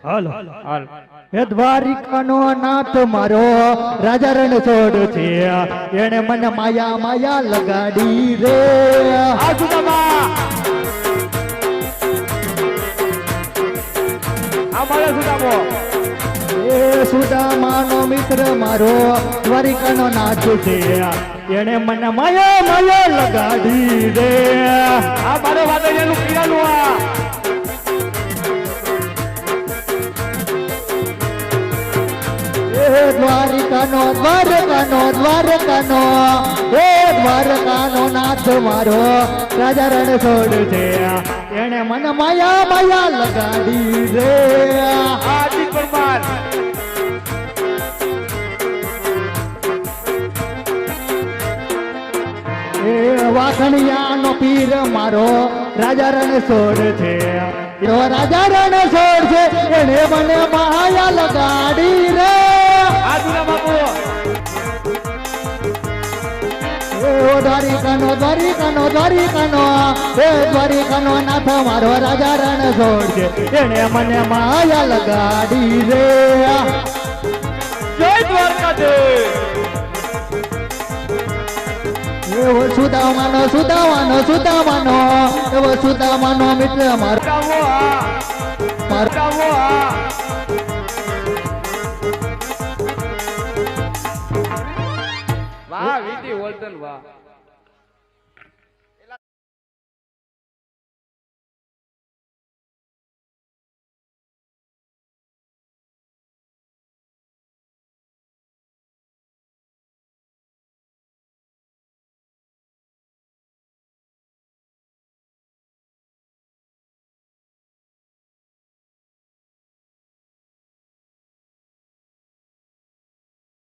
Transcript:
હાલો હાલ હે દ્વારિકાનો નાથ મારો રાજા રણ છોડ છે એને મને માયા માયા લગાડી રે આ સુદામા અમારે સુદામો એ સુદામાનો મિત્ર મારો દ્વારિકાનો નાથ છે એને મને માયા માયા લગાડી રે આ મારો વાદળિયાનું પીરાનું આ દ્વારિકાનો દ્વારકાનો દ્વારકાનો હે દ્વારકાનો નાથ મારો રાજા રણ છોડ છે એને મને માયા માયા લગાડી રે આ અજીત પરમાર એ વાસણિયાનો પીર મારો રાજા રણ છોડ છે એનો રાજા રણ છોડ છે એને મને માયા લગાડી રે આ સુદામા દ્વારિકાનો દ્વારિકાનો દ્વારિકાનો હે દ્વારિકાનો નાથ મારો રાજા રણ છોડ છે એને મને માયા લગાડી રે જય દ્વારકાધીશ એવો સુદામાનો સુદામાનો સુદામાનો એવો સુદામાનો મિત્ર મારો કાવો આ કાવો આ વાહ વીટી વોલ્ટન વાહ